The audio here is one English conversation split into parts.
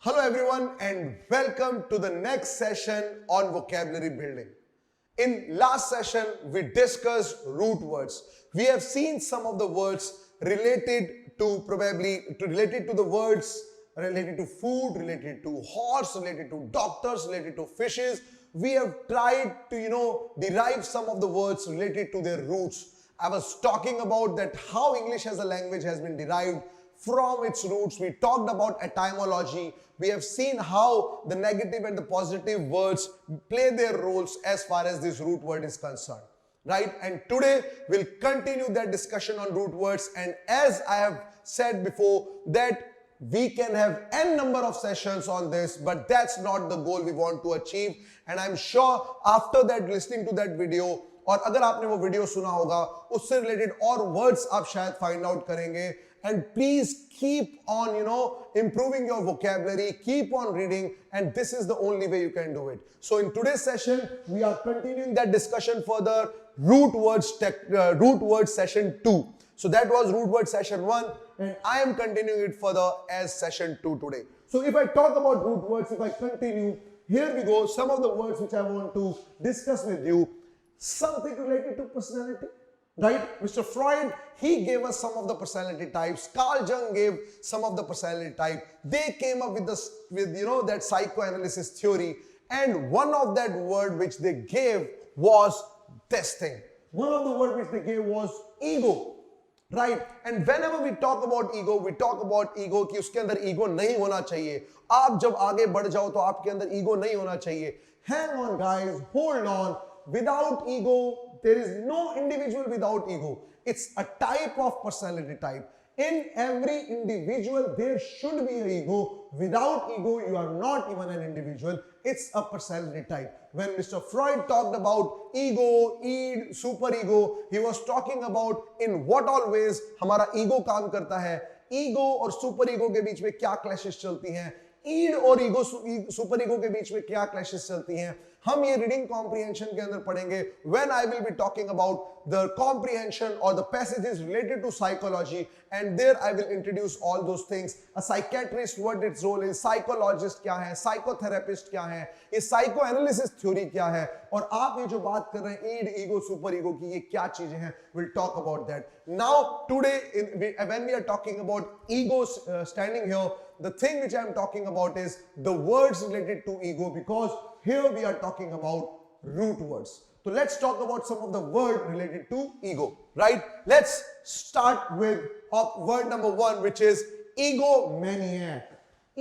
Hello everyone and welcome to the next session on vocabulary building. In last session, we discussed root words. We have seen some of the words related to the words related to food, related to horse, related to doctors, related to fishes. We have tried to, derive some of the words related to their roots. I was talking about that how English as a language has been derived from its roots. We talked about etymology. We have seen how the negative and the positive words play their roles as far as this root word is concerned. Right? And today we'll continue that discussion on root words. And as I have said before, that we can have n number of sessions on this, but that's not the goal we want to achieve. And I'm sure after that, listening to that video, और अगर आपने वो video सुना होगा, उससे related और words आप शायद फाइंड आउट करेंगे. And please keep on, improving your vocabulary, keep on reading, and this is the only way you can do it. So in today's session, we are continuing that discussion further, root words session 2. So that was root word session 1, and I am continuing it further as session 2 today. So if I talk about root words, if I continue, here we go, some of the words which I want to discuss with you, something related to personality. Right? Mr. Freud, he gave us some of the personality types. Carl Jung gave some of the personality type. They came up with that psychoanalysis theory. And one of that word which they gave was this thing. One of the word which they gave was ego. Right? And whenever we talk about ego कि उसके अंदर ego नहीं होना चाहिए. आप जब आगे बढ़ जाओ तो आपके अंदर ego नहीं होना चाहिए. Hang on guys, hold on. Without ego, there is no individual without ego. It's a type of personality type. In every individual, there should be an ego. Without ego, you are not even an individual. It's a personality type. When Mr. Freud talked about ego, id, superego, he was talking about in what all ways हमारा ego काम करता है. Ego और superego के बीच में क्या clashes चलती हैं. ईड और ईगो सुपर ईगो के बीच में क्या क्लैशेस चलती हैं, हम ये रीडिंग कॉम्प्रिहेंशन के अंदर पढ़ेंगे. When I will be talking about the comprehension और the passages related to psychology, and there I will introduce all those things. A psychiatrist, what its role is, psychologist क्या है, साइकोथेरेपिस्ट क्या है, ये psycho analysis theory क्या है, और आप ये जो बात कर रहे हैं ईड, ईगो, सुपर ईगो की, ये क्या चीजें हैं, will talk about that. Now today when we are talking about ego standing here, the thing which I am talking about is the words related to ego, because here we are talking about root words. So let's talk about some of the words related to ego, right? Let's start with word number 1, which is egomaniac.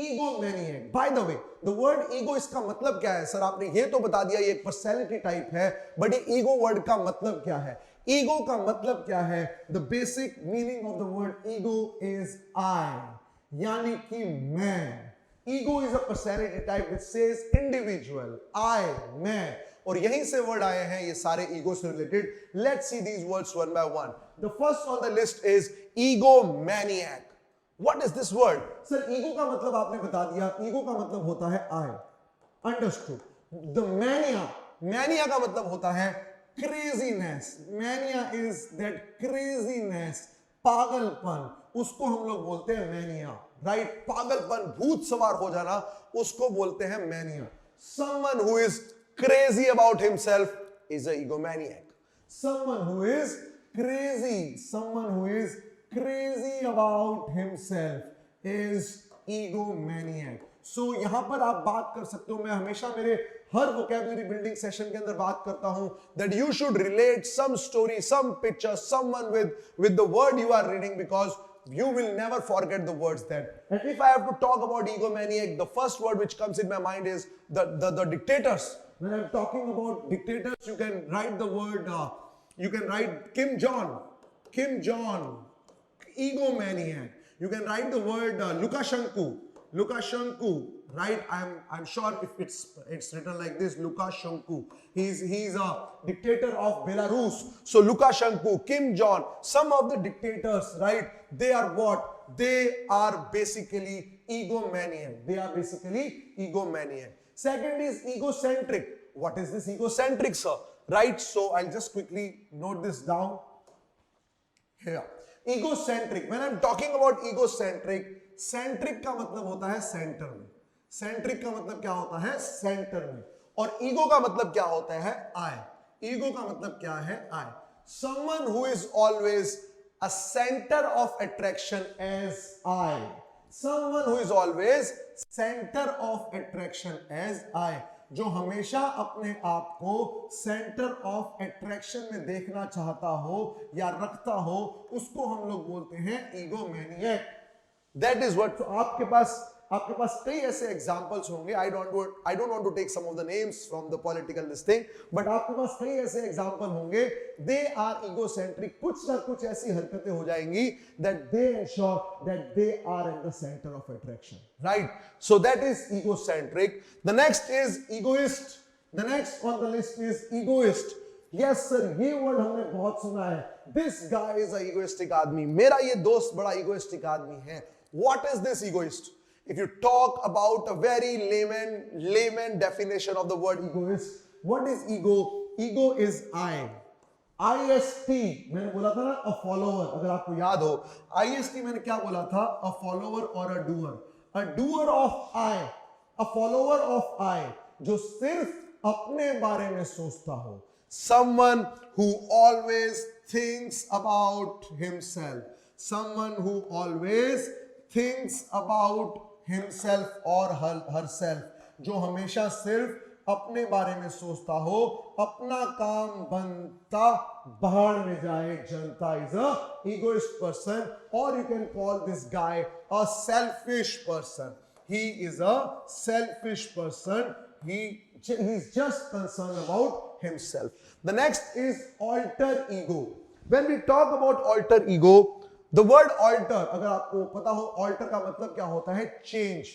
Egomaniac. By the way, the word ego, इसका मतलब क्या है? Sir आपने ये तो बता दिया ये एक पर्सनैलिटी टाइप है, बट ये ईगो वर्ड का मतलब क्या है? ईगो का मतलब क्या है? The basic meaning of the word ego is I. यानी कि मैं. Ego is a personality type which says individual, I, मैं, और यहीं से वर्ड आए हैं ये सारे ईगो से रिलेटेड. Let's see these words one by one. The first on the list is egomaniac. What is this word? Sir ego का मतलब आपने बता दिया. ईगो का मतलब होता है आई. अंडरस्टूड. द मैनिया का मतलब होता है craziness. Mania is that craziness, पागलपन, उसको हम लोग बोलते हैं मैनिया. राइट? पागलपन, भूत सवार हो जाना, उसको बोलते हैं mania. Someone who is crazy about himself is an egomaniac. Someone who is crazy about himself is egomaniac. So यहां पर आप बात कर सकते हो, मैं हमेशा मेरे हर vocabulary building session के अंदर बात करता हूं that you should relate some story, some picture, someone with the word you are reading, because you will never forget the words that. And if I have to talk about egomaniac, the first word which comes in my mind is the dictators. When I'm talking about dictators, you can write the word, you can write Kim Jong, egomaniac. You can write the word Lukashenko, right? I'm sure if it's written like this, Lukashenko. He's a dictator of Belarus. So Lukashenko, Kim Jong, some of the dictators, right? They are what? They are basically egomaniac. Second is egocentric. What is this egocentric, sir? Right? So I'll just quickly note this down here. Egocentric. When I'm talking about egocentric, centric का मतलब होता है centre में. Centric का मतलब क्या होता है, सेंटर में, और ईगो का मतलब क्या होता है, आई। ईगो का मतलब क्या है, I. Someone who is always a centre of attraction as I. Someone who is always centre of attraction as I, जो हमेशा अपने आप को सेंटर ऑफ अट्रैक्शन में देखना चाहता हो या रखता हो, उसको हम लोग बोलते हैं ईगोमैनियक। That is what. आपके पास कई ऐसे एग्जांपल्स होंगे। I don't want to take some of the names from the political this thing, but आपके पास कई ऐसे एग्जांपल होंगे। दे आर ईगोसेंट्रिक, कुछ ना कुछ ऐसी हरकतें हो जाएंगी that they ensure that they are in the centre of attraction, right? So that is egocentric. The next is egoist. The next on the list is egoist. Yes sir, ये word हमने बहुत सुना है। This guy is a egoistic आदमी, मेरा ये दोस्त बड़ा ईगोइस्टिक आदमी है। What is this egoist? If you talk about a very layman definition of the word egoist, what is ego? Ego is I. IST मैंने बोला था ना, a follower। अगर आपको याद हो, IST मैंने क्या बोला था? A follower or a doer। A doer of I, a follower of I, जो सिर्फ अपने बारे में सोचता हो। Someone who always thinks about himself. Someone who always thinks about himself or herself, जो हमेशा सिर्फ अपने बारे में सोचता हो, अपना काम बनता बाहर में जाए जनता, is a egoist person, or you can call this guy a selfish person. He is a selfish person. He's just concerned about himself. The next is alter ego. When we talk about alter ego, The word alter, अगर आपको पता हो alter का मतलब क्या होता है, change.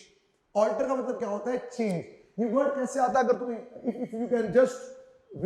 Alter का मतलब क्या होता है, change. ये word कैसे आता है? अगर तुम्हें, if you can just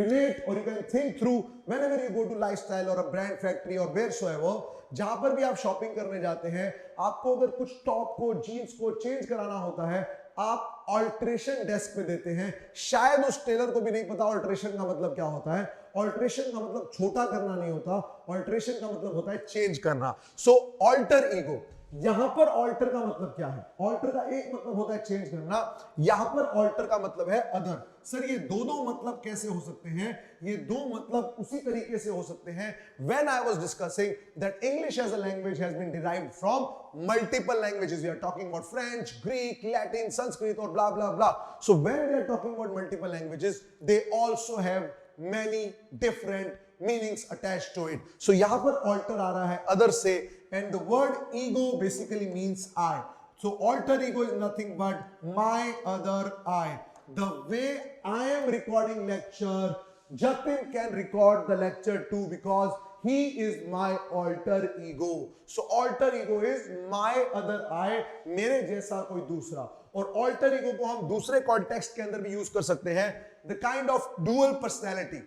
relate or you can think through, whenever you go to lifestyle or a brand factory or wheresoever, जहां पर भी आप शॉपिंग करने जाते हैं, आपको अगर कुछ टॉप को, जीन्स को चेंज कराना होता है, आप ऑल्ट्रेशन डेस्क पे देते हैं। शायद उस टेलर को भी नहीं पता ऑल्ट्रेशन का मतलब क्या होता है। ऑल्ट्रेशन का मतलब छोटा करना नहीं होता, ऑल्ट्रेशन का मतलब होता है चेंज करना। सो ऑल्टर ईगो, यहां पर ऑल्टर का मतलब क्या है? ऑल्टर का एक मतलब होता है चेंज करना, यहां पर ऑल्टर का मतलब है अदर। सर ये दो मतलब कैसे हो सकते हैं? ये दो मतलब उसी तरीके से हो सकते हैं। When I was discussing that English as a language has been derived from multiple languages, we are talking about French, Greek, Latin, Sanskrit or blah blah blah. So when we are talking about multiple languages, they also have many different meanings attached to it. So यहाँ पर alter आ रहा है other से, and the word ego basically means I. So alter ego is nothing but my other I. The way I am recording lecture, Jatin can record the lecture too because he is my alter ego. So alter ego is my other I, मेरे जैसा कोई दूसरा। और alter ego को हम दूसरे context के अंदर भी यूज कर सकते हैं। The kind of dual personality,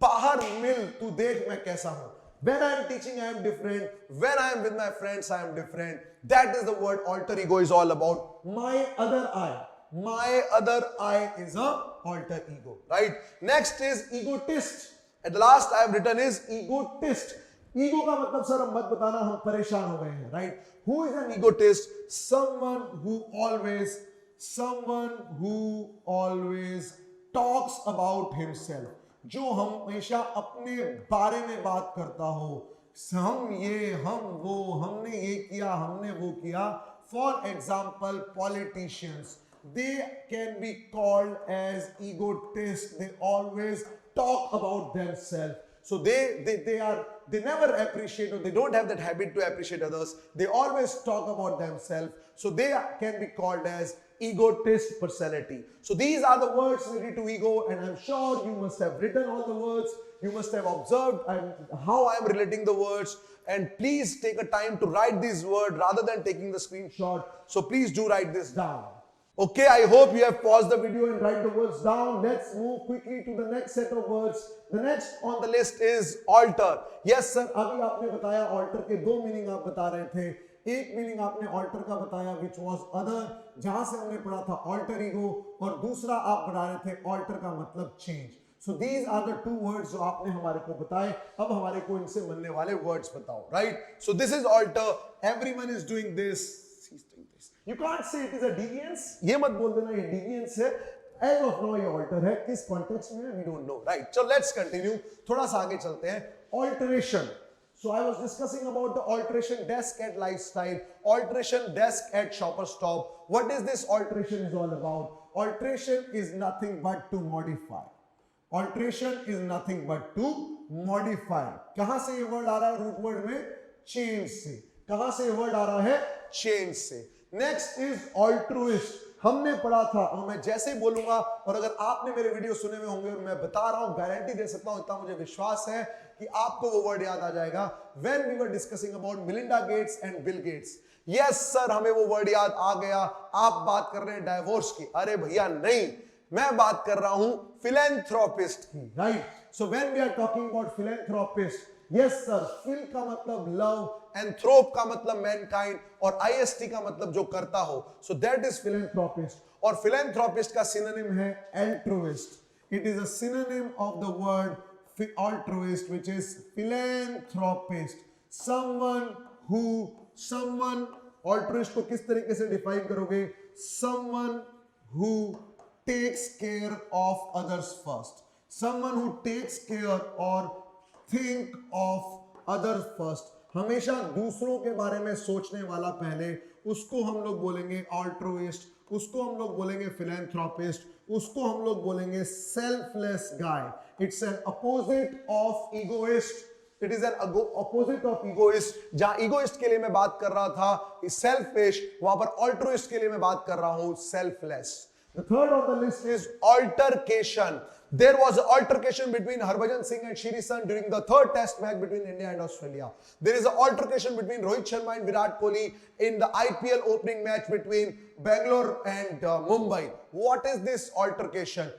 बाहर मिल, तू देख मैं कैसा हूं। When I am teaching, I am different. When I am with my friends, I am different. That is the word alter ego is all about. My other I. My other I is a alter ego, right? Next is egotist. At the last I have written is egotist. Ego का मतलब sir हम मत बताना, हम परेशान हो गए हैं, right? Who is an egotist? Someone who always talks about himself. जो हमेशा अपने बारे में बात करता हो, हम ये, हम वो, हमने ये किया, हमने वो किया. For example, politicians, they can be called as egotists. They always talk about themselves. So they never appreciate, or they don't have that habit to appreciate others. They always talk about themselves. So they can be called as egotist personality. So these are the words related to ego, and I'm sure you must have written all the words. You must have observed how I am relating the words. And please take a time to write these words rather than taking the screenshot. So please do write this down. Okay, I hope you have paused the video and write the words down. Let's move quickly to the next set of words. The next on the list is alter. Yes sir, अभी आपने बताया alter के दो meaning आप बता रहे थे. एक मीनिंग आपने alter का बताया which was other, जहां से हमने पढ़ा था alter ego, और दूसरा आप बता रहे थे alter का मतलब change. So these are the two words जो आपने हमारे को बताए. अब हमारे को इनसे बनने वाले words बताओ, right? So this is alter. Everyone is doing this. He's doing this. You can't say it is a deviance. ये मत बोल देना ये deviance है. As of now ये alter है. किस context में है? We don't know. Right. So let's continue. थोड़ा सा आगे चलते हैं. Alteration. So I was discussing about the alteration desk at lifestyle, alteration desk at shopper stop. What is this alteration is all about? Alteration is nothing but to modify. Alteration is nothing but to modify. कहां से ये word आ रहा है root word में? Change से. कहां से ये word आ रहा है? Change से. Next is altruist. हमने पढ़ा था और मैं जैसे ही बोलूंगा और अगर आपने मेरे वीडियो सुने हुए होंगे और मैं बता रहा हूं गारंटी दे सकता हूं इतना मुझे विश्वास है कि आपको वो वर्ड याद आ जाएगा. When we were discussing about Melinda Gates and Bill Gates. Yes sir, हमें वो वर्ड याद आ गया. आप बात कर रहे हैं डाइवोर्स की. अरे भैया नहीं, मैं बात कर रहा हूं फिलैंथ्रोपिस्ट की. Right. So when we are talking about philanthropist, yes sir, phil का मतलब लव, एंथ्रोप का मतलब मैनकाइंड और आईएसटी का मतलब जो करता हो. So that is philanthropist. और फिलैंथ्रोपिस्ट का सिनोनिम है altruist. It is a synonym of the word altruist, which is philanthropist. someone altruist को किस तरीके से डिफाइन करोगे? Someone who takes care of others first. Someone who takes care or think of others first. हमेशा दूसरों के बारे में सोचने वाला पहले, उसको हम लोग बोलेंगे altruist, उसको हम लोग बोलेंगे philanthropist, उसको हम लोग बोलेंगे selfless guy. It's an opposite of egoist. It is an opposite of egoist. जहां egoist के लिए मैं बात कर रहा था selfish, वहां पर altruist के लिए मैं बात कर रहा हूं selfless. The third on the list is altercation. There was an altercation between Harbhajan Singh and Shri Sant during the third test match between India and Australia. There is an altercation between Rohit Sharma and Virat Kohli in the IPL opening match between Bangalore and Mumbai. What is this altercation?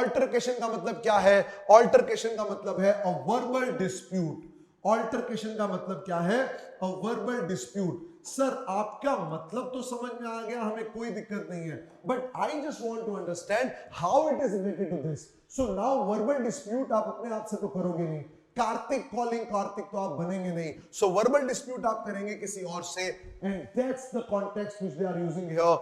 Altercation का मतलब क्या है? Altercation का मतलब है a verbal dispute. Altercation का मतलब क्या है? A verbal dispute. सर आपका मतलब तो समझ में आ गया, हमें कोई दिक्कत नहीं है, but I just want to understand how it is related to this. So now verbal dispute आप अपने आप से तो करोगे नहीं. कार्तिक कॉलिंग कार्तिक तो आप बनेंगे नहीं. सो वर्बल डिस्प्यूट आप करेंगे किसी और से, and that's the context which they are using here.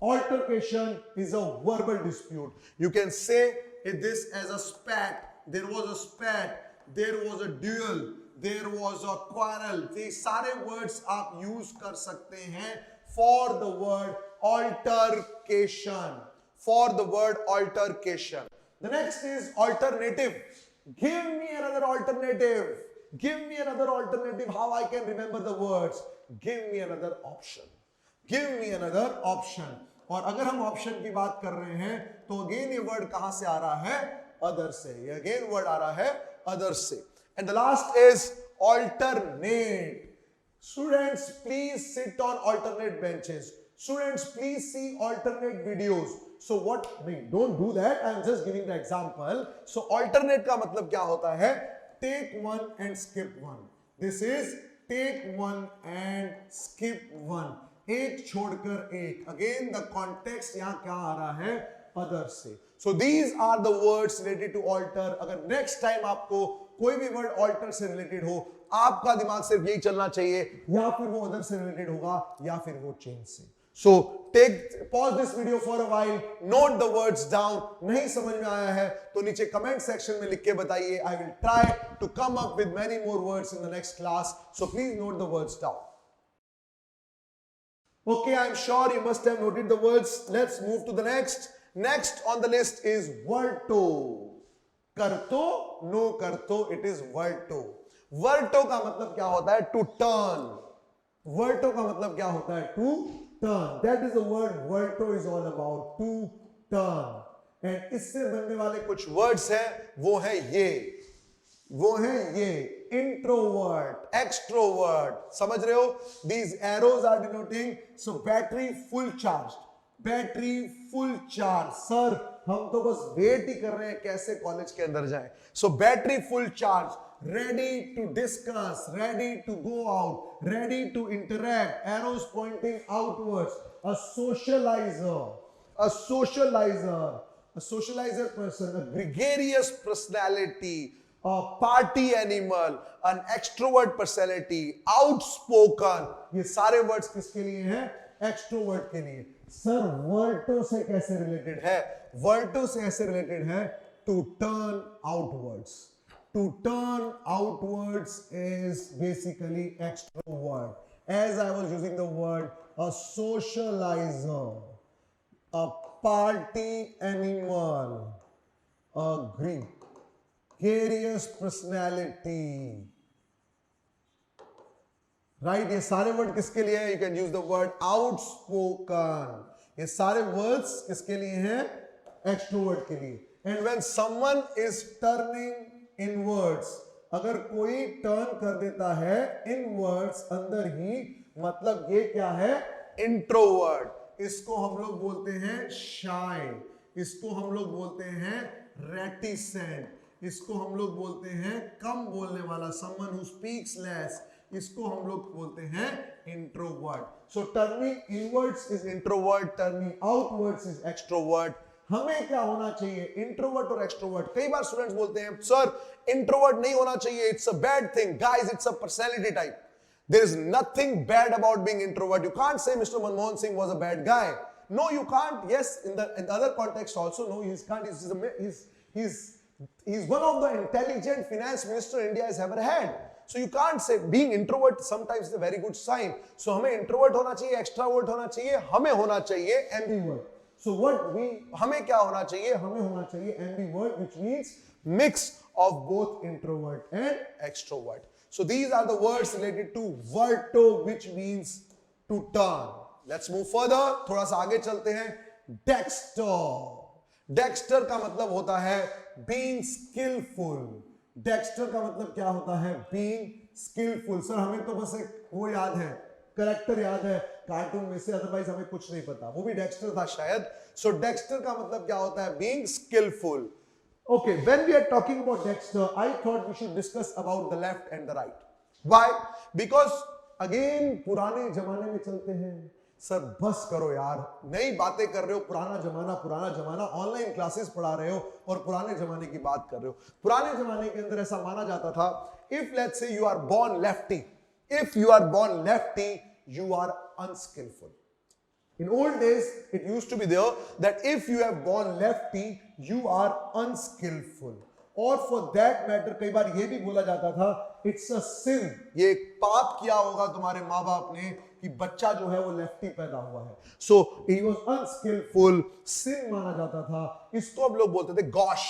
Altercation is a verbal dispute. You can say this as a spat. There was a spat. There was a duel. There was a quarrel. ये सारे words आप use कर सकते हैं for the word altercation. For the word altercation. The next is alternative. Give me another alternative. Give me another alternative. How I can remember the words? Give me another option. Give me another option. और अगर हम option की बात कर रहे हैं तो again ये वर्ड कहां से आ रहा है? अदर से. ये अगेन वर्ड आ रहा है अदर से. And the last is alternate. Students, please sit on alternate benches. Students, please see alternate videos. So what? Don't do that. I'm just giving the example. So alternate का मतलब क्या होता है? Take one and skip one. This is take one and skip one. एक छोड़कर एक. Again the context यहाँ क्या आ रहा है? Other से. So these are the words related to alter. अगर next time आपको कोई भी वर्ड ऑल्टर से रिलेटेड हो, आपका दिमाग सिर्फ यही चलना चाहिए, या फिर वो अदर से रिलेटेड होगा या फिर वो चेंज से. So pause this video for a while, note the words down. नहीं समझ में आया है तो नीचे कमेंट सेक्शन में लिख के बताइए. I will try to come up with many more words in the next class. So please note the words down. Okay, I'm sure you must have noted the words. Let's move to the next. Next on the list is verto. करतो, no करतो, it is verto. Verto का मतलब क्या होता है? To turn. Verto का मतलब क्या होता है? To turn. That is the word verto is all about. To turn. And इससे बनने वाले कुछ words हैं, वो है ये. वो है ये. Introvert, extrovert. समझ रहे हो? These arrows are denoting so battery full charged. Battery full charge. Sir, हम तो बस वेट ही कर रहे हैं कैसे कॉलेज के अंदर जाएं. So battery full charge. Ready to discuss. Ready to go out. Ready to interact. Arrows pointing outwards. A socializer. A socializer. A socializer person. A gregarious personality. A party animal, an extrovert personality, outspoken. ये सारे words किसके लिए हैं? Extrovert के लिए। Sir verto से कैसे related है? वर्टो से ऐसे रिलेटेड है to turn outwards. To turn outwards is basically extrovert. As I was using the word a socialiser, a party animal, a gregarious personality, right? ये सारे वर्ड किसके लिए है? You can use the word outspoken. ये सारे words किसके लिए हैं? एक्सट्रोवर्ट के लिए। And when someone is turning inwards, अगर कोई टर्न कर देता है inwards अंदर ही, मतलब ये क्या है? इंट्रोवर्ट। इसको हम लोग बोलते हैं शाय, इसको हम लोग बोलते हैं रेटिसेंट, इसको हम लोग बोलते हैं कम बोलने वाला, समवन हु स्पीक्स लेस, इसको हम लोग बोलते हैं introvert. So turning inwards is introvert, turning outwards is extrovert. हमें क्या होना चाहिए? इंट्रोवर्ट और एक्सट्रोवर्ट। कई बार स्टूडेंट्स बोलते हैं सर इंट्रोवर्ट नहीं होना चाहिए, it's a bad thing. Guys, it's a personality type. There is nothing bad about being introvert. You can't say Mr. Manmohan Singh was a bad guy. No, you can't. Yes, in the other context also, no, he can't. He's one of the intelligent finance minister India has ever had. So you can't say being introvert sometimes is a very good sign. So हमें introvert होना चाहिए, extrovert होना चाहिए, हमें होना चाहिए ambivert. So हमें क्या होना चाहिए? हमें होना चाहिए ambivert, which means mix of both introvert and extrovert. So these are the words related to verto, which means to turn. Let's move further. थोड़ा सा आगे चलते हैं. Dexter. Dexter का मतलब होता है being skillful. Dexter का मतलब क्या होता है? being skillful. सर हमें तो बस एक वो याद है, करेक्टर याद है कार्टून में से, अदरवाइज हमें कुछ नहीं पता। वो भी डेक्स्टर था शायद। So Dexter का मतलब क्या होता है? being skillful. Okay, when we are talking about Dexter, I thought we should discuss about the left and the right. Why? Because again पुराने जमाने में चलते हैं। सर बस करो यार, नई बातें कर रहे हो, पुराना जमाना, ऑनलाइन क्लासेस पढ़ा रहे हो और पुराने जमाने की बात कर रहे हो। पुराने जमाने के अंदर ऐसा माना जाता था, if let's say you are born lefty, you are unskillful. In old days, it used to be there that if you have born lefty, you are unskillful. और for that matter, कई बार ये भी बोला जाता था, it's a sin. ये एक पाप किया होगा तुम्हारे माँ बाप ने कि बच्चा जो है वो लेफ्टी पैदा हुआ है। So he was unskillful. sin माना जाता था। इसको हम लोग बोलते थे gosh,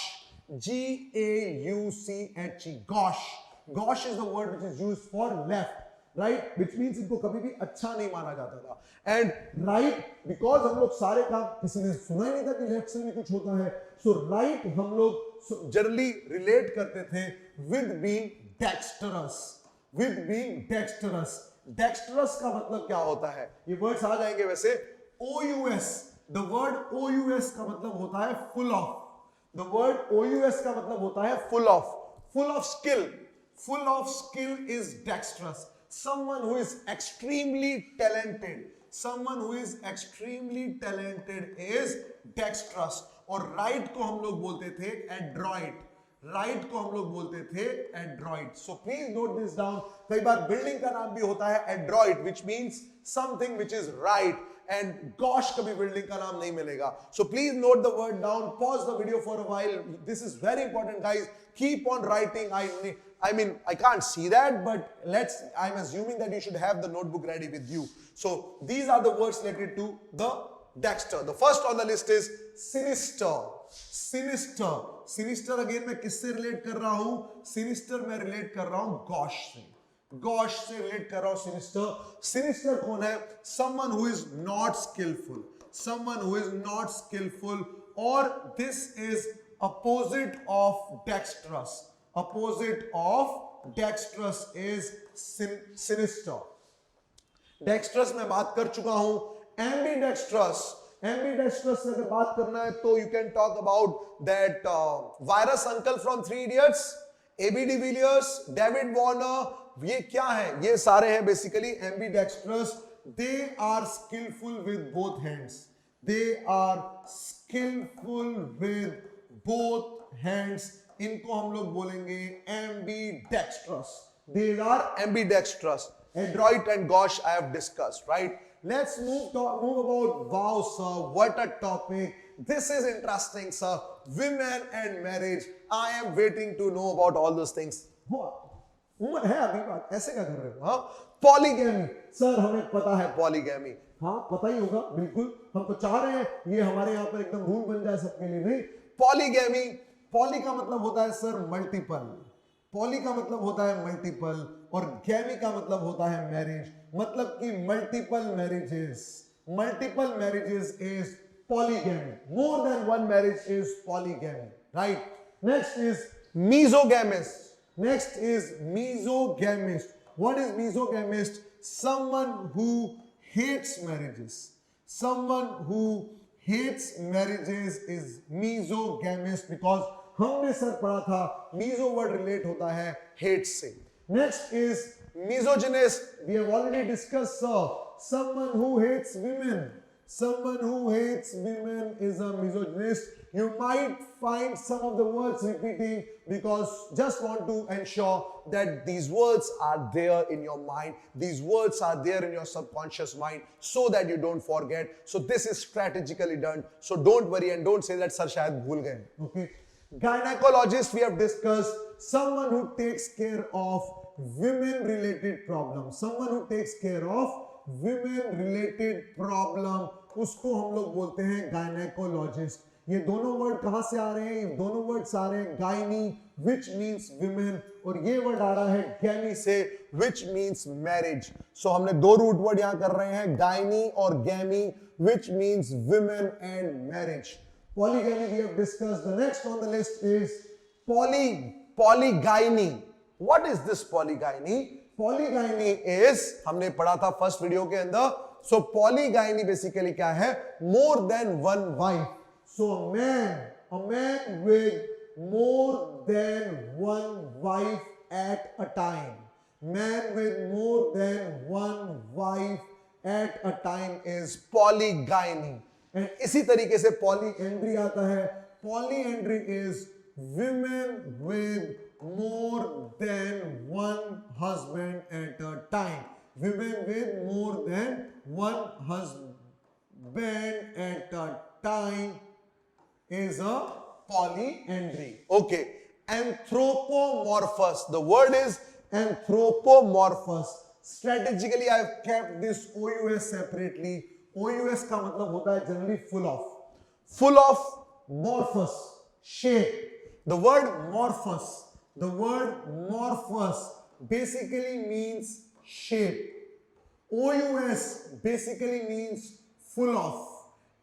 Gauche. Gauche. Gauche is the word which is used for left. Right, which means इनको कभी भी अच्छा नहीं माना जाता था। एंड राइट, बिकॉज हम लोग सारे काम, किसी ने सुना ही नहीं था कि लेफ्ट से भी कुछ होता है। सो राइट हम लोग जनरली रिलेट करते थे विद बीइंग डेक्स्टरस। डेक्स्टरस का मतलब क्या होता है? ये वर्ड्स आ जाएंगे वैसे। OUS, द वर्ड OUS का मतलब होता है full of. The word OUS का मतलब होता है full of skill. Full of skill is dexterous. Someone who is extremely talented is dexterous। और right को हम लोग बोलते थे adroit। So please note this down। कई बार बिल्डिंग का नाम भी होता है adroit, which means something which is right, and gosh कभी बिल्डिंग का नाम नहीं मिलेगा। So please note the word down, pause the video for a while. This is very important, guys. Keep on writing. I mean, I can't see that, but I'm assuming that you should have the notebook ready with you. So these are the words related to the Dexter. The first on the list is sinister. Sinister again मैं किससे relate कर रहा हूँ? Sinister मैं relate कर रहा हूँ gosh से relate कर रहा हूँ sinister। Sinister कौन है? Someone who is not skillful, or this is opposite of dexterous is sinister। Dexterous मैं बात कर चुका हूं। Ambidextrous से अगर बात करना है तो you can talk about that virus uncle from 3 Idiots, AB de Villiers, David Warner। ये क्या है? ये सारे हैं basically ambidextrous। They are skillful with both hands। इनको हम लोग बोलेंगे ambidextrous। They are ambidextrous। Adroit and gauche I have discussed, right? let's move about wow, sir. What a topic. This is interesting, sir. Women and marriage. I am waiting to know about all those things. उम्र है अभी बात, ऐसे क्या कर रहे हो? हाँ, पॉलीगैमी. सर हमें पता है पॉलीगैमी. हाँ पता ही होगा, बिल्कुल. हम तो चाह रहे हैं ये हमारे यहाँ पर एकदम रूल बन जाए सबके लिए. नहीं, पॉलीगैमी. पॉली का मतलब होता है सर मल्टीपल. पॉली का मतलब होता है मल्टीपल और गैमी का मतलब होता है मैरिज. मतलब कि multiple marriages is polygamy. More than one marriage is polygamy, right? Next is mesogamist. What is mesogamist? Someone who hates marriages. Someone who hates marriages is mesogamist because हमने सर पढ़ा था meso word relate होता है hate से. Next is misogynist. We have already discussed, sir. Someone who hates women. Someone who hates women is a misogynist. You might find some of the words repeating because just want to ensure that these words are there in your mind. These words are there in your subconscious mind so that you don't forget. So this is strategically done. So don't worry and don't say that sir shayad bhul gaye. Okay. Gynecologist we have discussed. Someone who takes care of women related problems. Someone who takes care of women related problem, उसको हम लोग बोलते हैं gynaecologist. ये दोनों word कहां से आ रहे हैं? ये दोनों वर्ड्स आ रहे हैं गायनी which means women और ये वर्ड आ रहा है गैमी से which means marriage. सो हमने दो रूट वर्ड यहां कर रहे हैं, गायनी और गैमी which means women and marriage. Polygamy we have discussed. The next on the list is polygyny. What is this polygyny? Polygyny is, हमने पढ़ा था फर्स्ट वीडियो के अंदर. सो polygyny बेसिकली क्या है? More than one wife. So a man with more than one wife at a time. Man with more than one wife at a time is polygyny. And इसी तरीके से polyandry आता है. Polyandry is women with more than one husband at a time. Women with more than one husband at a time is a polyandry. Okay. Anthropomorphous. The word is anthropomorphous. Strategically I have kept this OUS separately. OUS का मतलब होता है generally full of. Full of morphous, shape. The word morphous basically means shape. OUS basically means full of.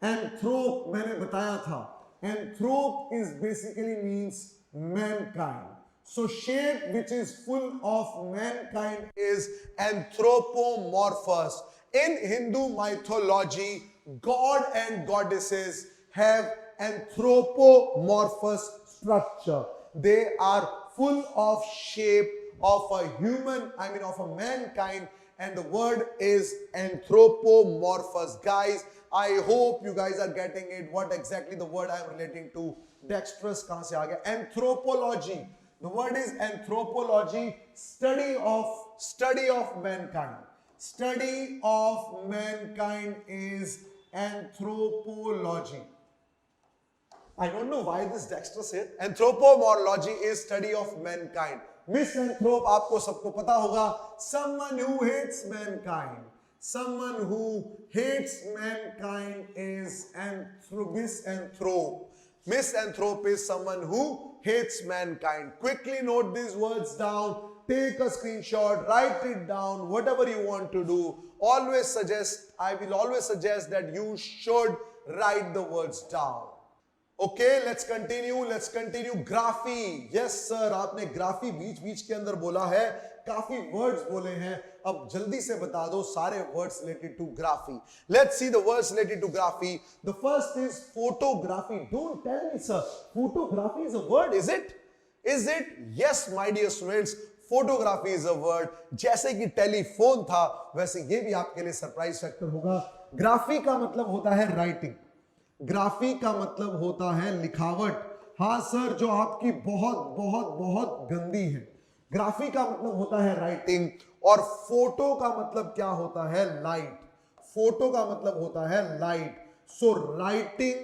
Anthrop मैंने बताया था. Anthrop is basically means mankind. So shape which is full of mankind is anthropomorphous. In Hindu mythology, God and goddesses have anthropomorphous structure. They are full of shape of a human, of a mankind, and the word is anthropomorphous. Guys, I hope you guys are getting it. What exactly the word I am relating to? Dexterous कहां से आ गया? Anthropology. The word is anthropology, study of mankind. Study of mankind is anthropology. I don't know why this dexterous here. Anthropomorphology is study of mankind. Misanthrope आपको सबको पता होगा. Someone who hates mankind. Someone who hates mankind is misanthrope. Misanthrope is someone who hates mankind. Quickly note these words down. Take a screenshot, write it down, whatever you want to do. I will always suggest that you should write the words down. Okay, let's continue. Graphy. Yes sir, आपने graphy बीच के अंदर बोला है, काफी words बोले हैं. अब जल्दी से बता दो सारे words related to graphy. Let's see the words related to graphy. The first is photography. Don't tell me sir, photography is a word, is it? Is it? Yes my dear students, photography is a word. जैसे कि telephone था वैसे ये भी आपके लिए surprise factor होगा. Graphy का मतलब होता है राइटिंग. ग्राफी का मतलब होता है लिखावट. हाँ सर, जो आपकी बहुत बहुत बहुत गंदी है. ग्राफी का मतलब होता है राइटिंग. और फोटो का मतलब क्या होता है? लाइट. फोटो का मतलब होता है light. So writing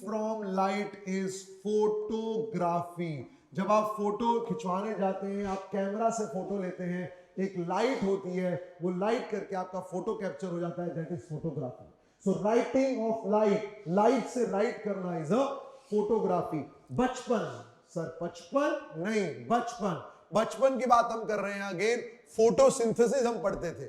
from light is photography. जब आप फोटो खिंचवाने जाते हैं, आप कैमरा से फोटो लेते हैं, एक लाइट होती है, वो लाइट करके आपका फोटो कैप्चर हो जाता है, that is photography. So writing of light से राइट करना इज अ फोटोग्राफी. बचपन, सर बचपन नहीं, बचपन की बात हम कर रहे हैं. अगेन फोटोसिंथेसिस हम पढ़ते थे.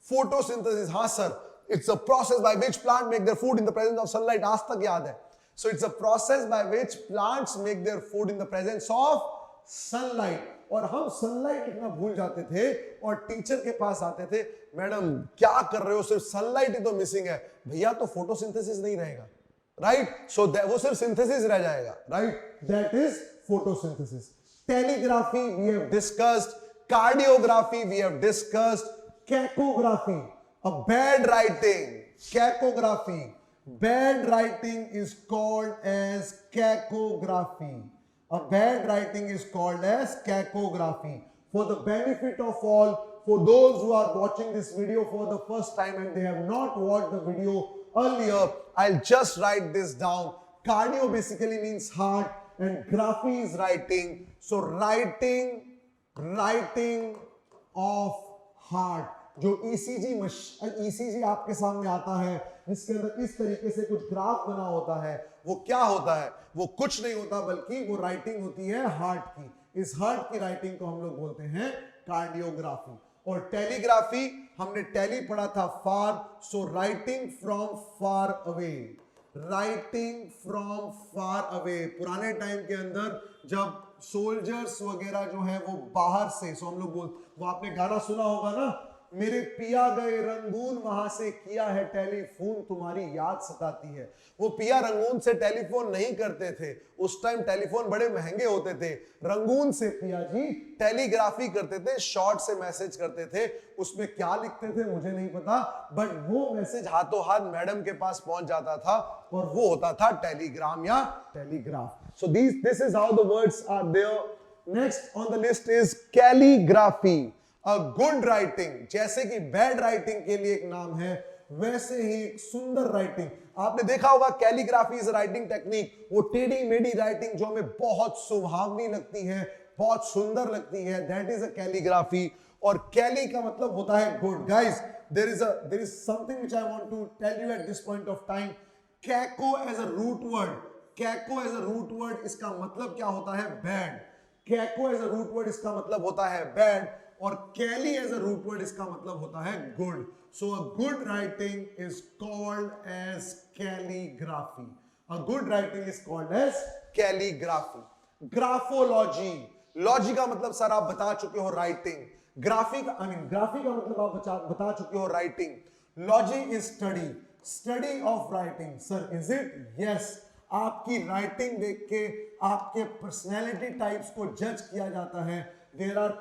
फोटोसिंथेसिस, हाँ sir, it's a process by which plant make their food in the presence of sunlight. आज तक याद है. So it's a process by which plants make their food in the presence of sunlight. और हम sunlight लिखना भूल जाते थे और टीचर के पास आते थे, मैडम क्या कर रहे हो, सिर्फ सनलाइट ही तो मिसिंग है. भैया तो फोटोसिंथेसिस नहीं रहेगा, राइट. सो वो सिर्फ सिंथेसिस रह जाएगा, right. That is photosynthesis. Telegraphy we have discussed, cardiography we have discussed, cacography, a bad writing, cacography. Bad writing is called as cacography. A bad writing is called as cacography. For the benefit of all, for those who are watching this video for the first time and they have not watched the video earlier, I'll just write this down. Cardio basically means heart and graphy is writing. So writing of heart. जो ECG आपके सामने आता है, जिसके अंदर इस तरीके से कुछ ग्राफ बना होता है, वो क्या होता है? वो कुछ नहीं होता, बल्कि वो राइटिंग होती है हार्ट की. इस हार्ट की राइटिंग को हम लोग बोलते हैं कार्डियोग्राफी. और टेलीग्राफी, हमने टेली पढ़ा था far. So writing from far away. पुराने टाइम के अंदर जब सोल्जर्स वगैरह जो है वो बाहर से, सो हम लोग वो आपने गाना सुना होगा ना, मेरे पिया गए रंगून, वहां से किया है टेलीफोन, तुम्हारी याद सताती है. वो पिया रंगून से टेलीफोन नहीं करते थे, उस टाइम टेलीफोन बड़े महंगे होते थे. रंगून से पिया जी टेलीग्राफी करते थे, शॉर्ट से मैसेज करते थे. उसमें क्या लिखते थे मुझे नहीं पता, बट वो मैसेज हाथों हाथ मैडम के पास पहुंच जाता था और वो होता था टेलीग्राम या telegraph. So this is how the words are there. Next on the list is calligraphy. A good writing, जैसे कि बैड राइटिंग के लिए एक नाम है, वैसे ही एक सुंदर राइटिंग. आपने देखा होगा कैलीग्राफी इज राइटिंग टेक्निक. वो टेढ़ी मेढ़ी राइटिंग जो हमें बहुत सुहावनी लगती है, बहुत सुंदर लगती है, दैट इज अ कैलीग्राफी. और कैली का मतलब होता है good. Guys, there is something which I want to tell you at this point of time. कैको as a root word, इसका मतलब क्या होता है? बैड. कैको as a root word इसका मतलब होता है बैड, और calli as a root word इसका मतलब होता है good. So a good writing is called as calligraphy. A good writing is called as calligraphy. Graphology. Logy का मतलब सर आप बता चुके हो राइटिंग. ग्राफी का मतलब आप बता चुके हो writing. Logy is study of writing. Sir is it? Yes. आपकी राइटिंग देख के आपके पर्सनैलिटी टाइप्स को जज किया जाता है. There are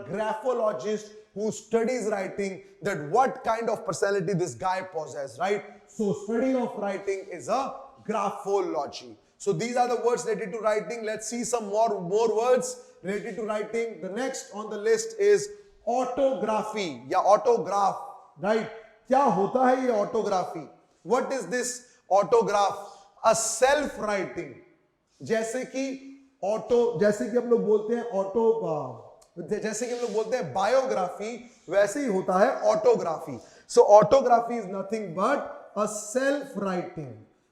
graphologists who studies writing, that what kind of personality this guy possesses, right? So study of writing is a graphology. So these are the words related to writing. Let's see some more words related to writing. The next on the list is autography या autograph, right? क्या होता है ये autography? What is this autograph? A self writing. जैसे कि हम लोग बोलते हैं बायोग्राफी, वैसे ही होता है autography. So autography is nothing but a self writing.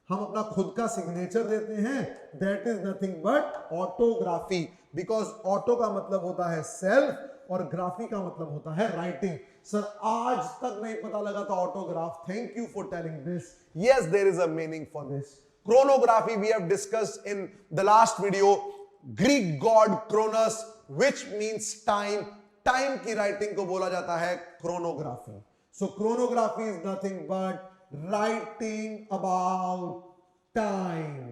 हम अपना खुद का सिग्नेचर देते हैं, that is nothing but autography. Because auto का मतलब होता है सेल्फ और ग्राफी का मतलब होता है राइटिंग. सर आज तक नहीं पता लगा था autograph. Thank you for telling this. Yes, there is a meaning for this. Chronography we have discussed in the last video. Greek god Kronos, which means time. Time की writing को बोला जाता है chronography. So chronography is nothing but writing about time.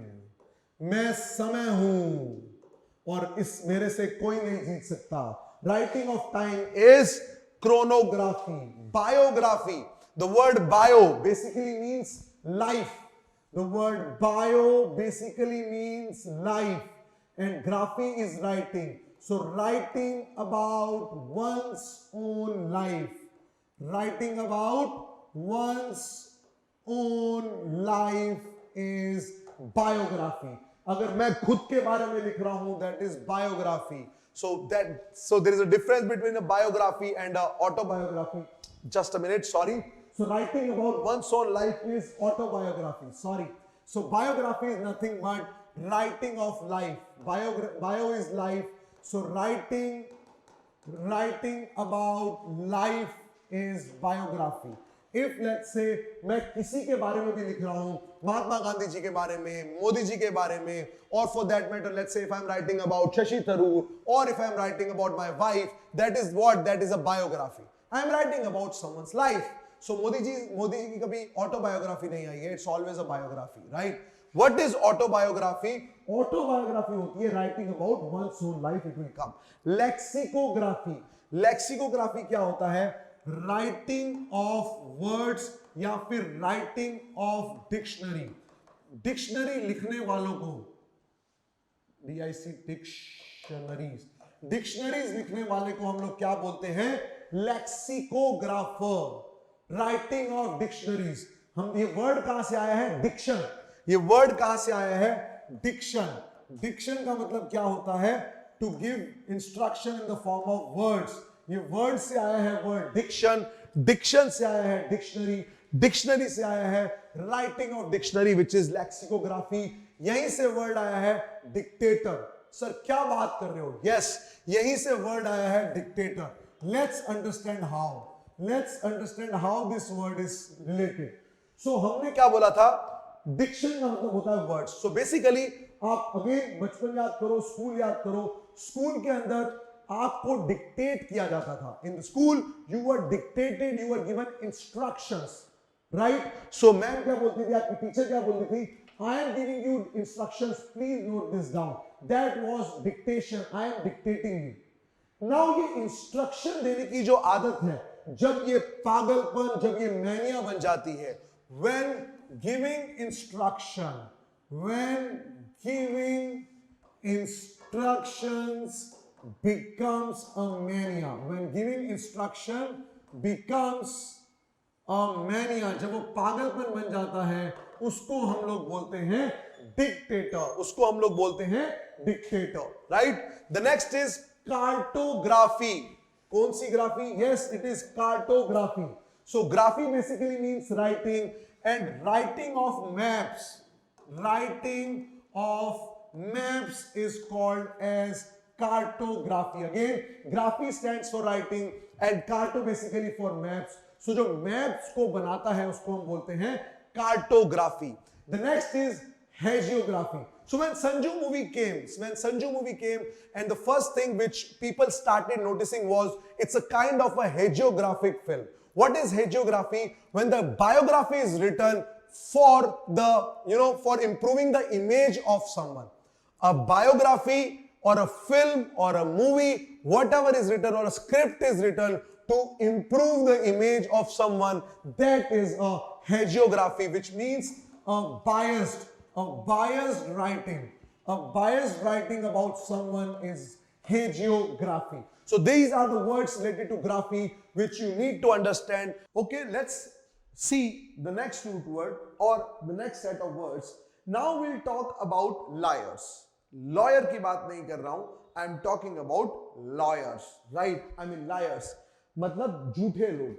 मैं समय हूं और इस मेरे से कोई नहीं जीत सकता. Writing of time is chronography. Biography. The word bio basically means life. The word bio basically means life, and graphy is writing. So writing about one's own life. Writing about one's own life is biography. अगर मैं खुद के बारे में लिख रहा हूं, that is biography. So there is a difference between a biography and a autobiography. Just a minute, sorry. So writing about one's own life is autobiography. Sorry. So biography is nothing but writing of life. Bio is life. So writing about life is biography. If let's say मैं किसी के बारे में भी लिख रहा हूँ, महात्मा गांधी जी के बारे में, मोदी जी के बारे में, or for that matter, let's say if I'm writing about Shashi Tharoor, or if I'm writing about my wife, that is what? That is a biography. I'm writing about someone's life. So Modi ji की कभी autobiography नहीं आई है. It's always a biography, right? What is autobiography? Autobiography होती है writing about one's own life. It will come. Lexicography. Lexicography क्या होता है? Writing of words या फिर writing of dictionary. Dictionary लिखने वालों को DIC dictionaries. Dictionaries लिखने वाले को हम लोग क्या बोलते हैं? Lexicographer. Writing of dictionaries. हम ये वर्ड कहां से आया है? डिक्शन. ये वर्ड कहां से आया है? डिक्शन. डिक्शन का मतलब क्या होता है? To give instruction in the form of words. ये वर्ड से आया है वर्ड डिक्शन. डिक्शन से आया है डिक्शनरी. डिक्शनरी से आया है writing of dictionary which is lexicography. यहीं से वर्ड आया है डिक्टेटर. सर क्या बात कर रहे हो? यस, यहीं से वर्ड आया है dictator. Let's understand how. Let's understand how this word is related. So हमने क्या बोला था? Diction का मतलब होता है words. So basically आप अगेन बचपन याद करो, स्कूल याद करो. स्कूल के अंदर आपको डिक्टेट किया जाता था. In the school you were dictated, you were given instructions, right? So ma'am क्या बोलती थी, आपकी टीचर क्या बोलती थी? I am giving you instructions, please note this down. That was dictation. I am dictating you. Now ये instruction देने की जो आदत है, जब ये पागलपन, जब ये मैनिया बन जाती है, when giving instructions becomes a mania. When giving instruction becomes a mania, जब वो पागलपन बन जाता है, उसको हम लोग बोलते हैं डिक्टेटर. उसको हम लोग बोलते हैं dictator, right? The next is cartography. कौन सी graphy? Yes, it is cartography. So graphy basically means writing, and writing of maps. Writing of maps is called as cartography. Again, graphy stands for writing and carto basically for maps. So जो maps को बनाता है उसको हम बोलते हैं cartography. The next is hagiography. So when Sanju movie came, and the first thing which people started noticing was it's a kind of a hagiographic film. What is hagiography? When the biography is written for the, for improving the image of someone. A biography or a film or a movie, whatever is written, or a script is written to improve the image of someone, that is a hagiography, which means a biased writing. A biased writing about someone is hagiography. So these are the words related to graphy which you need to understand. Okay, let's see the next root word or the next set of words. Now we'll talk about liars. Lawyer की बात नहीं कर रहा हूं. I'm talking about lawyers, right? I mean liars. मतलब झूठे लोग.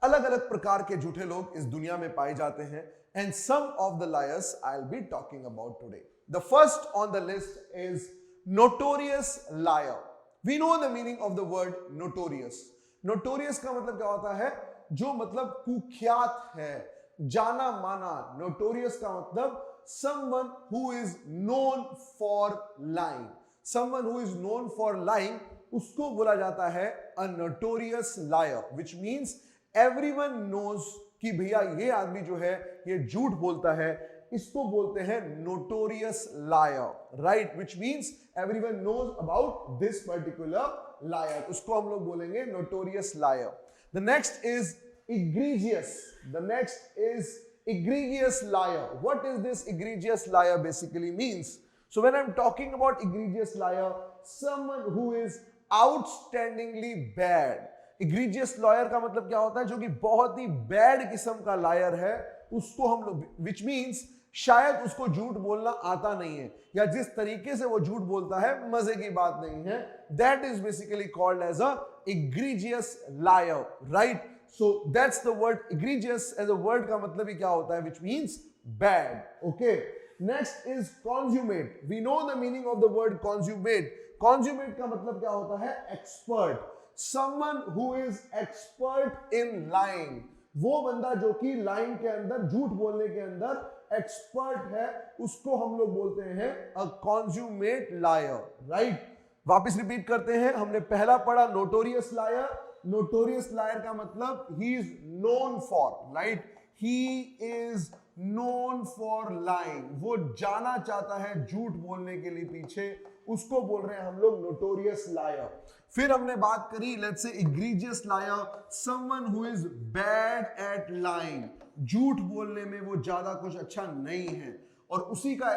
अलग अलग प्रकार के झूठे लोग इस दुनिया में पाए जाते हैं. And some of the liars I'll be talking about today. The first on the list is notorious liar. We know the meaning of the word notorious. Notorious का मतलब क्या होता है? जो मतलब कुख्यात है, जाना माना. Notorious का मतलब someone who is known for lying. Someone who is known for lying, उसको बोला जाता है a notorious liar, which means everyone knows कि भैया ये आदमी जो है ये झूठ बोलता है, इसको बोलते हैं notorious liar, right? Which means everyone knows about this particular liar. उसको हम लोग बोलेंगे notorious liar. The next is egregious. The next is egregious liar. What is this egregious liar basically means? So when I'm talking about egregious liar, someone who is outstandingly bad. egregious lawyer का मतलब क्या होता है? जो कि बहुत ही bad किस्म का लायर है, उसको हम लोग, which means शायद उसको झूठ बोलना आता नहीं है, या जिस तरीके से वो झूठ बोलता है मजे की बात नहीं है, that is basically called as a egregious liar, right? So that's the word egregious as a word का मतलब ही क्या होता है? Which means bad. Okay. Next is consummate. We know the meaning of the word consummate. Consummate का मतलब क्या होता है? Expert. Someone who is expert in lying. वो बंदा जो कि लाइन के अंदर, झूठ बोलने के अंदर एक्सपर्ट है, उसको हम लोग बोलते हैं अ कॉन्ज्यूमेट लायर, राइट? वापस रिपीट करते हैं, हमने पहला पढ़ा नोटोरियस लायर. नोटोरियस लायर का मतलब he is known for, right? He is known for lying. वो जाना चाहता है झूठ बोलने के लिए पीछे, उसको बोल रहे हैं हम लोग नोटोरियस लायर. फिर हमने बात करी, let's say egregious liar, someone who is bad at lying. झूठ बोलने में वो ज्यादा कुछ अच्छा नहीं है, और उसी का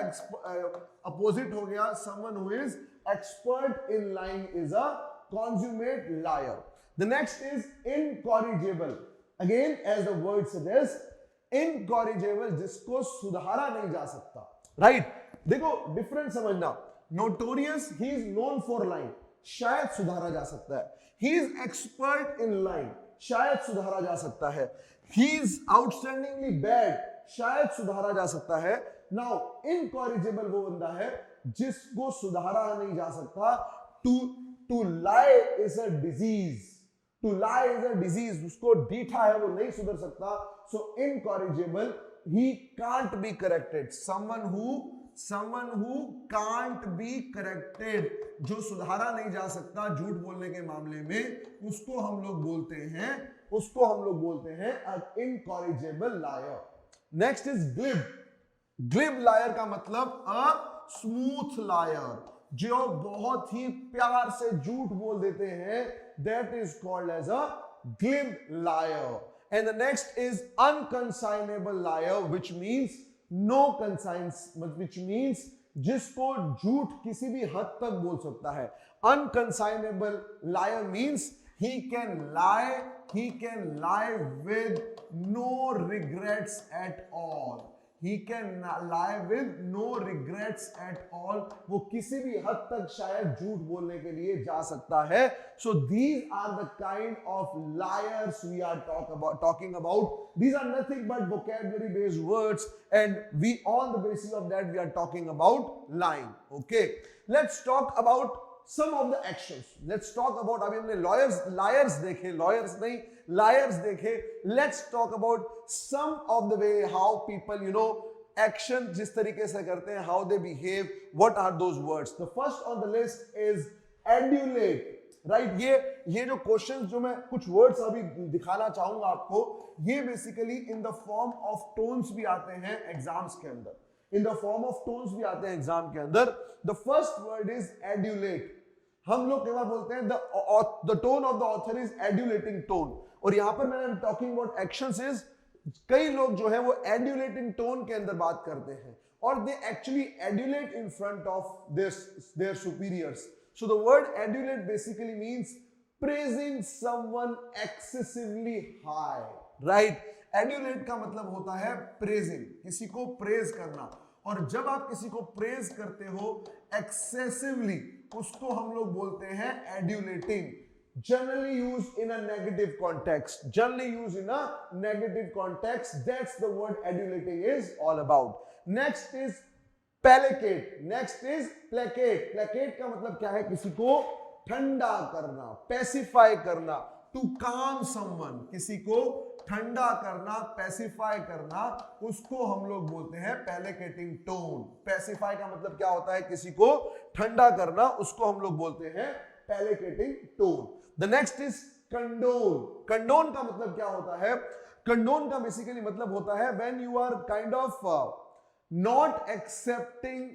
अपोजिट हो गया someone who is expert in lying is a consummate liar. The next is incorrigible. Again, as the word suggests, incorrigible, जिसको सुधारा नहीं जा सकता, राइट? देखो डिफरेंस समझना. Notorious, he is known for lying, शायद सुधारा जा सकता है. He is expert in lying, शायद सुधारा जा सकता है. ही इज आउटस्टैंडिंगली बैड, शायद सुधारा जा सकता है. नाउ इनकॉरिजिबल वो बंदा है जिसको सुधारा नहीं जा सकता. To lie is a disease. To lie is a disease, उसको डीठा है, वो नहीं सुधर सकता. So incorrigible, he can't be corrected. someone who can't be corrected, जो सुधारा नहीं जा सकता झूठ बोलने के मामले में, उसको हम लोग बोलते हैं an incorrigible liar. Next is glib. glib liar का मतलब a smooth liar, जो बहुत ही प्यार से झूठ बोल देते हैं, that is called as a glib liar. And the next is unconsignable liar, which means no conscience, which means जिसको झूठ किसी भी हद तक बोल सकता है. Unconsignable liar means he can lie with no regrets at all. He can lie with no regrets at all. वो किसी भी हद तक शायद झूठ बोलने के लिए जा सकता है. So these are the kind of liars we are talking about. These are nothing but vocabulary based words, and we on the basis of that we are talking about lying. Okay, let's talk about some of the actions. Let's talk about, अभी हमने liars देखे, lawyers नहीं, liars देखे. Let's talk about some of the way how people, action जिस तरीके से करते हैं, how they behave, what are those words. The first on the list is adulate, right? ये जो questions जो मैं कुछ words अभी दिखाना चाहूंगा आपको, ये basically in the form of tones भी आते हैं exams के अंदर. In the form of tones भी आते हैं एग्जाम के अंदर. The first word is adulate. हम लोग क्या बोलते हैं? The tone of the author is adulating tone. और यहां पर मैंने talking about actions is, कई लोग जो है वो adulating tone के अंदर बात करते हैं, और they actually adulate in front of their superiors. So the word adulate basically means praising someone excessively high, right? Adulate का मतलब होता है praising, किसी को praise करना. और जब आप किसी को praise करते हो excessively, उसको हम लोग बोलते हैं adulating. Generally used in a negative context. That's the word adulating is all about. Next is placate. Placate का मतलब क्या है? किसी को ठंडा करना, pacify करना. To calm someone, किसी को ठंडा करना, pacify करना, उसको हम लोग बोलते हैं placating tone. Pacify का मतलब क्या होता है? किसी को ठंडा करना, उसको हम लोग बोलते हैं placating tone. The next is condone. Condone का मतलब क्या होता है? Condone का basically मतलब होता है when you are kind of not accepting,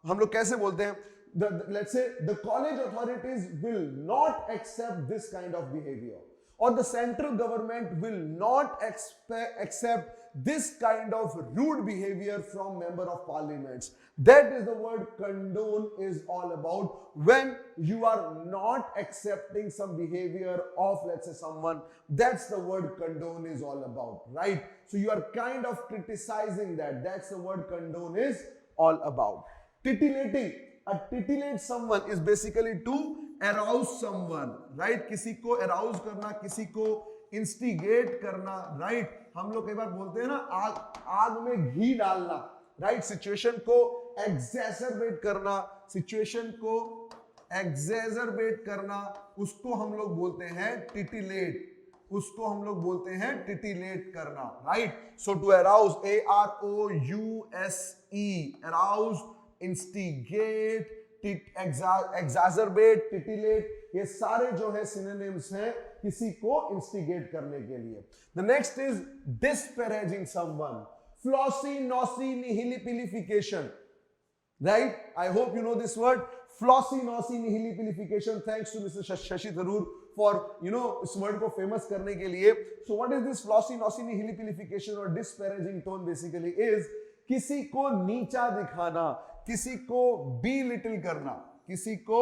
हम लोग कैसे बोलते हैं? Let's say the college authorities will not accept this kind of behavior, or the central government will not accept this kind of rude behavior from member of parliaments. That is the word condone is all about. When you are not accepting some behavior of, let's say, someone, that's the word condone is all about, right? So you are kind of criticizing that. That's the word condone is all about. Titillating. Titillate someone is basically to arouse someone, right? किसी को arouse करना, किसी को instigate करना, right? हम लोग कई बार बोलते हैं ना, आग में घी डालना, right? सिचुएशन को exacerbate करना, सिचुएशन को exacerbate करना, उसको हम लोग बोलते हैं titillate, उसको हम लोग बोलते हैं titillate करना, right? So to arouse, A-R-O-U-S-E, arouse, instigate, exacerbate, titillate, ये सारे जो है synonyms हैं किसी को instigate करने के लिए. The next is disparaging someone. Flossy, nosy, nihilipilification. Right? I hope you know this word. Flossy, nosy, nihilipilification. Thanks to Mr. Shashi Tharoor for, इस word को famous करने के लिए. So what is this flossy, nosy, nihilipilification or disparaging tone basically is किसी को नीचा दिखाना, किसी को belittle करना, किसी को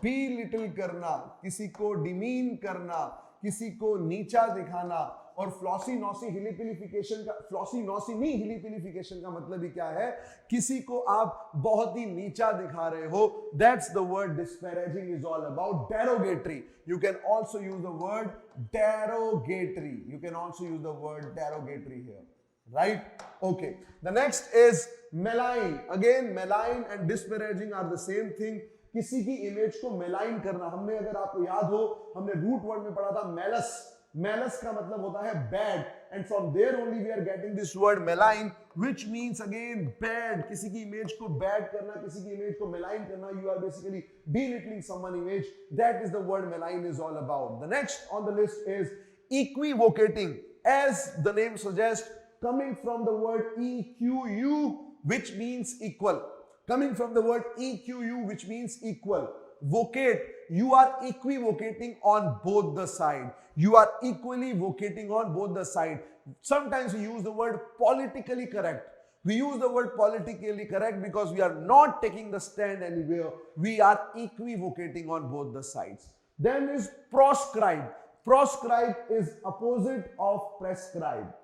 belittle करना, किसी को demean करना, किसी को नीचा दिखाना. और फ्लॉसी नॉसी हिलिपिलिफिकेशन का, फ्लॉसी नॉसी नहीं हिलिपिलिफिकेशन का मतलब ही क्या है? किसी को आप बहुत ही नीचा दिखा रहे हो. That's the word disparaging is all about. Derogatory. You can also use the word derogatory. You can also use the word derogatory here. Right? Okay. The next is malign. Again, malign and disparaging are the same thing. किसी की image को मेलाइन करना. हमने, अगर आपको याद हो, हमने रूट वर्ड में पढ़ा था malice. Malice का मतलब होता है bad, and from there only we are getting this word malign, which means again bad. किसी की इमेज को bad करना, किसी की इमेज को malign करना. You are basically belittling someone's image. That is the word malign is all about. The next on the list is equivocating. As the name suggests, coming from the word EQU, which means equal. Coming from the word EQU, which means equal. Vocate. You are equivocating on both the side. You are equally vocating on both the side. Sometimes we use the word politically correct. We use the word politically correct because we are not taking the stand anywhere. We are equivocating on both the sides. Then is proscribe. Proscribe is opposite of prescribe.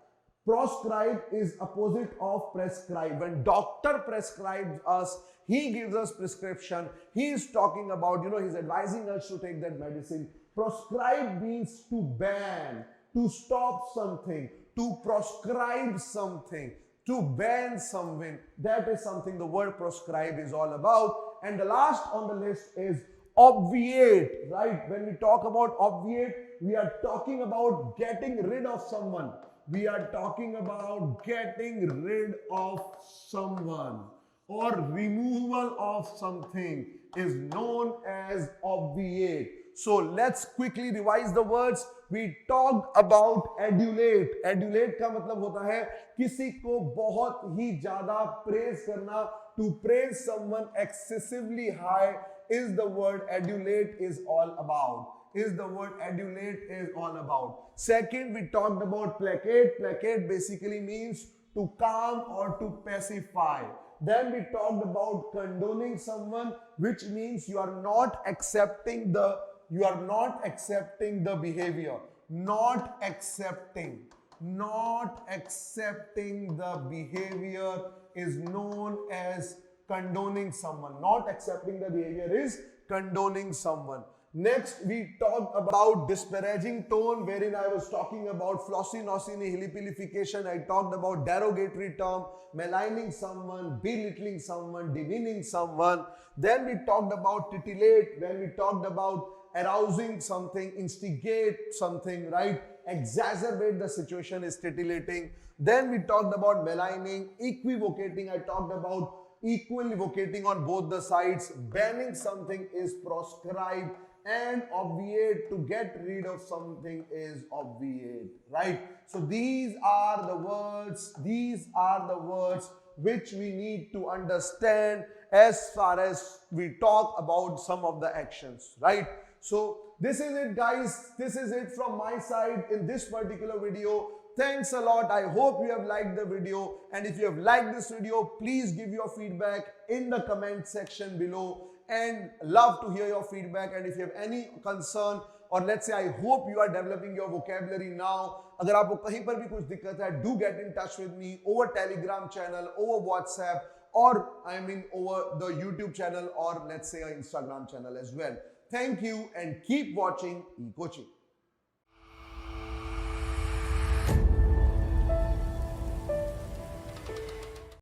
Proscribe is opposite of prescribe. When doctor prescribes us, he gives us prescription. He is talking about, he's advising us to take that medicine. Proscribe means to ban, to stop something, to proscribe something, to ban something. That is something the word proscribe is all about. And the last on the list is obviate, right? When we talk about obviate, we are talking about getting rid of someone. We are talking about getting rid of someone, or removal of something is known as obviate. So let's quickly revise the words. We talked about adulate. Adulate का मतलब होता है किसी को बहुत ही ज्यादा praise करना. To praise someone excessively high is the word adulate is all about. Is the word adulate is all about. Second, we talked about placate. Placate basically means to calm or to pacify. Then we talked about condoning someone, which means you are not accepting the behavior. Not accepting the behavior is known as condoning someone. Not accepting the behavior is condoning someone. Next, we talked about disparaging tone, wherein I was talking about flossy, nosy, nihilipilification. I talked about derogatory term, maligning someone, belittling someone, demeaning someone. Then we talked about titillate, when we talked about arousing something, instigate something, right? Exacerbate the situation is titillating. Then we talked about maligning, equivocating. I talked about equally vocating on both the sides. Banning something is proscribe. And obviate, to get rid of something is obviate, right? So these are the words which we need to understand as far as we talk about some of the actions, right? So this is it, guys. This is it from my side in this particular video. thanks a lot. I hope you have liked the video, and if you have liked this video, please give your feedback in the comment section below, and love to hear your feedback. And if you have any concern, or let's say I hope you are developing your vocabulary now, अगर आपको कहीं पर भी कुछ दिक्कत है, do get in touch with me over Telegram channel, over WhatsApp, or I mean over the YouTube channel, or let's say an Instagram channel as well. Thank you and keep watching Ekoching.